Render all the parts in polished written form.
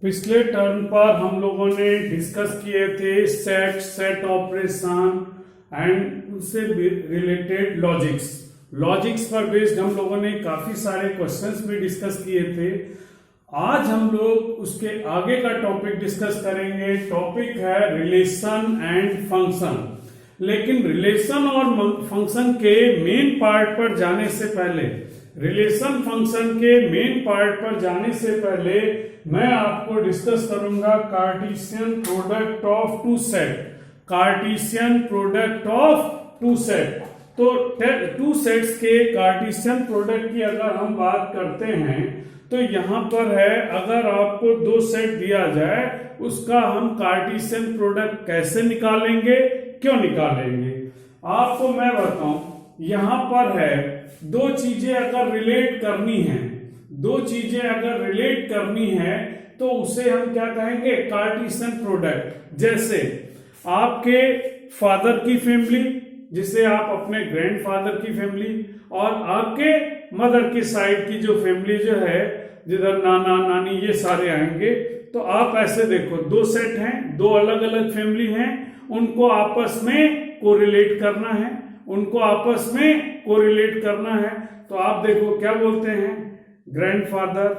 पिछले टर्म पर हम लोगों ने डिस्कस किए थे सेट ऑपरेशन एंड उससे रिलेटेड लॉजिक्स पर बेस्ड हम लोगों ने काफी सारे क्वेश्चंस भी डिस्कस किए थे। आज हम लोग उसके आगे का टॉपिक डिस्कस करेंगे। टॉपिक है रिलेशन एंड फंक्शन। लेकिन रिलेशन और फंक्शन के मेन पार्ट पर जाने से पहले मैं आपको डिस्कस करूंगा Cartesian product of two set. तो टू सेट्स के कार्टेशियन प्रोडक्ट की अगर हम बात करते हैं तो यहां पर है, अगर आपको दो सेट दिया जाए उसका हम कार्टेशियन प्रोडक्ट कैसे निकालेंगे, क्यों निकालेंगे, आपको मैं बताऊं। यहां पर है दो चीजें अगर रिलेट करनी है तो उसे हम क्या कहेंगे, कार्टेशियन प्रोडक्ट। जैसे आपके फादर की फैमिली, जिसे आप अपने ग्रैंडफादर की फैमिली, और आपके मदर की साइड की जो फैमिली जो है, जिधर नाना नानी ये सारे आएंगे, तो आप ऐसे देखो दो सेट हैं, दो अलग अलग फैमिली हैं, उनको आपस में कोरिलेट करना है। तो आप देखो क्या बोलते हैं, ग्रैंडफादर,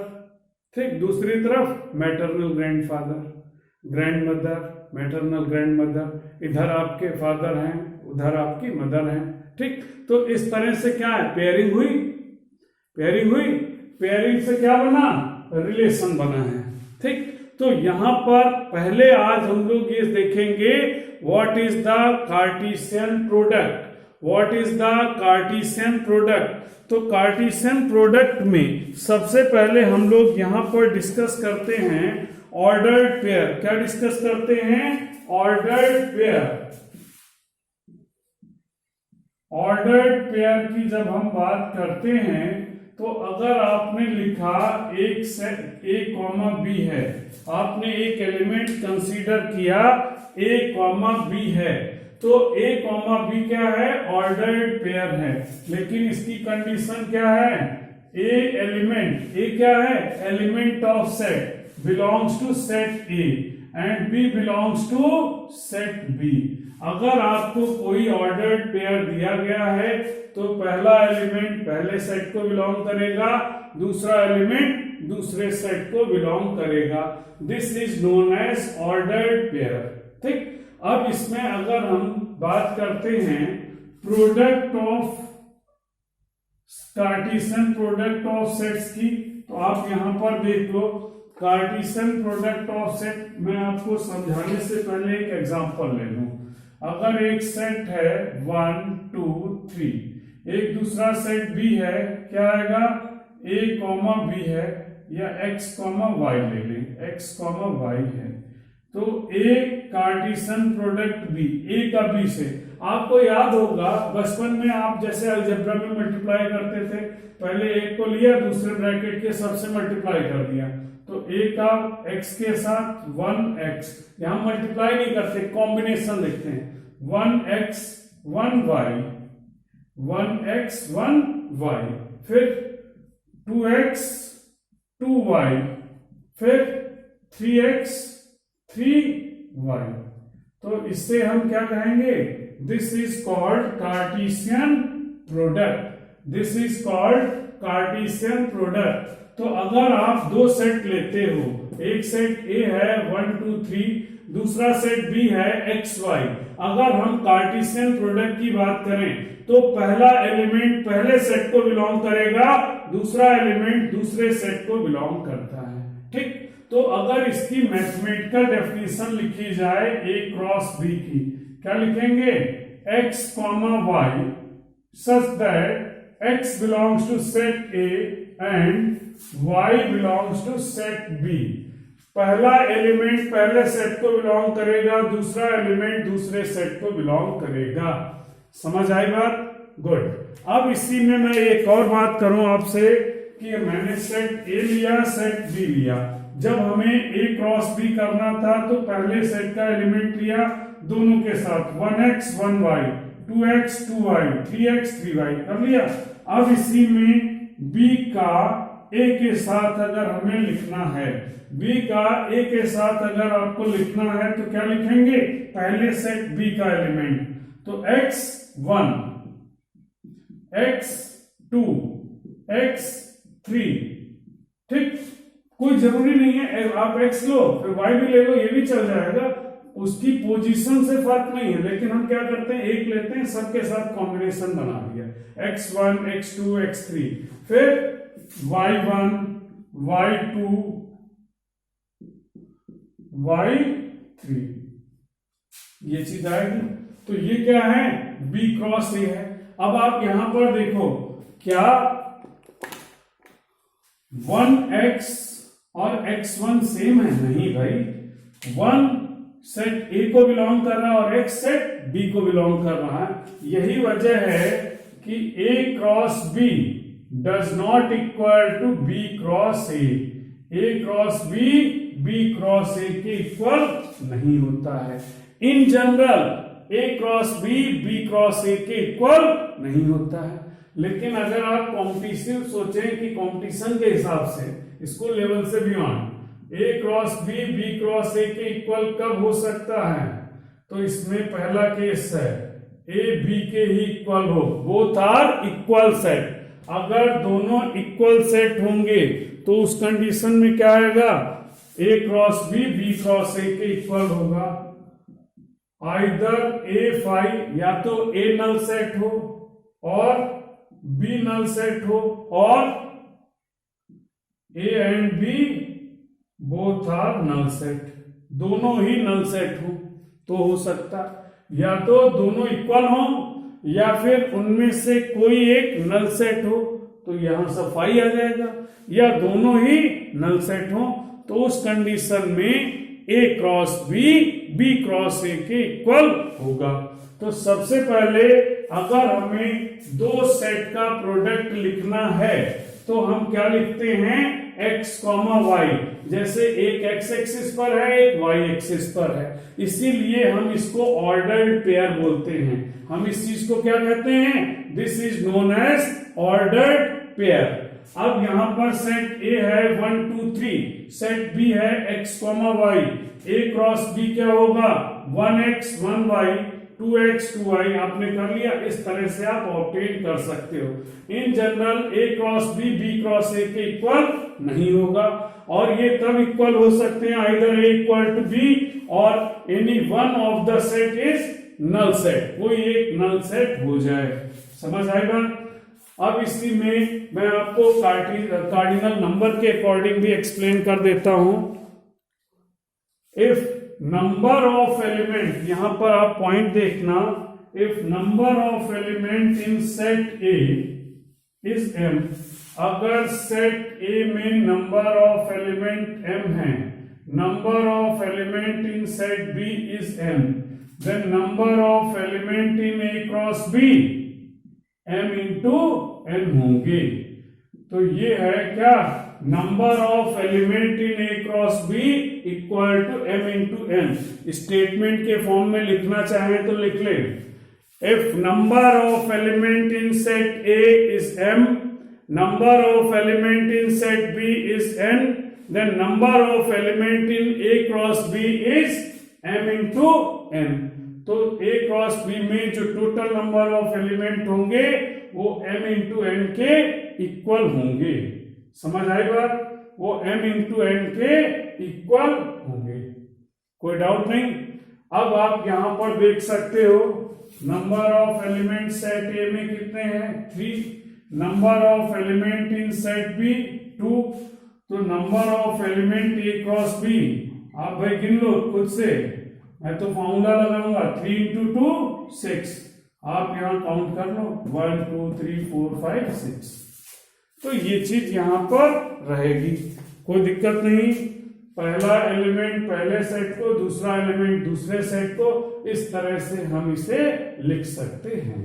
ठीक, दूसरी तरफ maternal grandfather, grandmother, maternal grandmother, इधर आपके फादर हैं, उधर आपकी मदर हैं, ठीक। तो इस तरह से क्या है, पेयरिंग हुई, पेयरिंग से क्या बना, रिलेशन बना है, ठीक। तो यहां पर पहले आज हम लोग ये देखेंगे what is the Cartesian product. तो कार्टेशियन प्रोडक्ट में सबसे पहले हम लोग यहां पर डिस्कस करते हैं ऑर्डर्ड पेयर। क्या डिस्कस करते हैं, ऑर्डर्ड पेयर की जब हम बात करते हैं तो अगर आपने लिखा एक सेट A, B है, आपने एक एलिमेंट कंसीडर किया A, B है, तो A, B क्या है, ऑर्डर्ड पेयर है। लेकिन इसकी कंडीशन क्या है, A क्या है, element of set belongs to set A and B belongs to set B। अगर आपको कोई ऑर्डर्ड पेयर दिया गया है तो पहला एलिमेंट पहले सेट को बिलोंग करेगा, दूसरा एलिमेंट दूसरे सेट को बिलोंग करेगा। This is known as ordered pair, ठीक। अब इसमें अगर हम बात करते हैं product of Cartesian product of sets की, तो आप यहां पर देख लो कार्टेशियन प्रोडक्ट ऑफ सेट। मैं आपको समझाने से पहले एक एग्जांपल ले लूं। अगर एक सेट है 1 2 3, एक दूसरा सेट B है, क्या आएगा, A, B है, या X, Y ले लें, X, Y है, तो A Cartesian product B, A का B से। आपको याद होगा बचपन में आप जैसे अलजेब्रा में मल्टीप्लाई करते थे, पहले एक को लिया, दूसरे ब्रैकेट के सबसे मल्टीप्लाई कर दिया, तो A का X के साथ 1X, यहां मल्टीप्लाई नहीं करते, कॉम्बिनेशन लिखते हैं, 1X 1Y, 1X 1Y, फिर 2X 2Y, फिर 3X 3Y। तो इससे हम क्या कहेंगे, this is called Cartesian product. तो अगर आप दो सेट लेते हो, एक सेट A है 1 2 3, दूसरा सेट B है XY, अगर हम कार्टेशियन प्रोडक्ट की बात करें तो पहला एलिमेंट पहले सेट को बिलोंग करेगा, दूसरा एलिमेंट दूसरे सेट को बिलोंग करता है, ठीक। तो अगर इसकी मैथमेटिकल डेफिनेशन लिखी जाए A क्रॉस B की, क्या लिखेंगे, X, Y such that X belongs to set A and Y belongs to set B। पहला एलिमेंट पहले सेट को बिलोंग करेगा, दूसरा एलिमेंट दूसरे सेट को बिलोंग करेगा। समझ आई बात, गुड। अब इसी में मैं एक और बात करूं आपसे कि मैंने सेट A लिया, सेट B लिया। जब हमें A क्रॉस B करना था तो पहले सेट का एलिमेंट लिया, दोनों के साथ 1X 1Y, 2X 2Y, 3X 3Y कर लिया। अब इसी में B का ए के साथ अगर हमें लिखना है, बी का ए के साथ अगर आपको लिखना है तो क्या लिखेंगे, पहले सेट बी का एलिमेंट, तो x1, x2, x3, ठीक, कोई जरूरी नहीं है आप x लो फिर y भी ले लो, ये भी चल जाएगा, उसकी पोजीशन से फर्क नहीं है, लेकिन हम क्या करते हैं एक लेते हैं सबके साथ कॉम्बिनेशन बना दिया, x1, x2, x3, फिर y1, y2, y3, ये चीज आएगी। तो ये क्या है, b क्रॉस a है। अब आप यहां पर देखो क्या 1x और x1 सेम है, नहीं भाई, 1 सेट a को बिलोंग कर रहा है और x सेट b को बिलोंग कर रहा है। यही वजह है कि a cross b does not equal to b cross a cross b cross a के इक्वल नहीं होता है। In general a cross b cross a के इक्वल नहीं होता है, लेकिन अगर आप कॉम्पिटिटिव सोचें कि कंपटीशन के हिसाब से स्कूल लेवल से beyond a cross b cross a के इक्वल कब हो सकता है, तो इसमें पहला केस है a b के ही इक्वल हो, बोथ आर इक्वल सेट। अगर दोनों इक्वल सेट होंगे तो उस कंडीशन में क्या आएगा, a cross b cross a के इक्वल होगा। आइदर a फाई या तो a नल सेट हो और b नल सेट हो, और a and b both are null set, दोनों ही नल सेट हो तो हो सकता, या तो दोनों इक्वल हो या फिर उनमें से कोई एक नल सेट हो, तो यहां सफाई आ जाएगा, या दोनों ही नल सेट हो तो उस कंडीशन में a cross b cross a के इक्वल होगा। तो सबसे पहले अगर हमें दो सेट का प्रोडक्ट लिखना है तो हम क्या लिखते हैं, x, y, जैसे एक x एक्सिस पर है एक y एक्सिस पर है, इसीलिए हम इसको ऑर्डर्ड पेयर बोलते हैं। हम इस चीज को क्या कहते हैं, this is known as ordered pair. अब यहां पर सेट A है 1 2 3, सेट B है x, y, a cross b क्या होगा, 1x 1y 2x 2y, आपने कर लिया। इस तरह से आप ऑब्टेन कर सकते हो। In general a cross b cross a के इक्वल नहीं होगा, और ये तब इक्वल हो सकते हैं either a equal to b और any one of the set is null set, कोई एक नल सेट हो जाए। समझ आएगा। अब इसी में मैं आपको कार्डिनल नंबर के अकॉर्डिंग भी एक्सप्लेन कर देता हूं। इफ नंबर ऑफ एलिमेंट, यहां पर आप पॉइंट देखना, if number of element in set A is m, अगर सेट ए में नंबर ऑफ एलिमेंट m है, number of element in set b is m, then number of element in a cross b m into n होंगे। तो ये है क्या, number of element in a cross b equal to m into n। Statement के form में लिखना चाहें तो लिख ले, if number of element in set a is m, number of element in set b is n, then number of element in a cross b is m into n। तो a cross b में जो total number of element होंगे वो m into n के equal होंगे। समझ आई बात, वो m इंटू n के इक्वल होंगे, कोई डाउट नहीं। अब आप यहां पर देख सकते हो number of element set A में कितने हैं, 3, number of element in set B 2, तो number of element A cross B आप भाई गिन लो खुद से, मैं तो फॉर्मूला लगाऊंगा 3 इंटू 2 6, आप यहां काउंट कर लो 1 2 3 4 5 6। तो ये चीज यहां पर रहेगी, कोई दिक्कत नहीं। पहला एलिमेंट पहले सेट को, दूसरा एलिमेंट दूसरे सेट को, इस तरह से हम इसे लिख सकते हैं।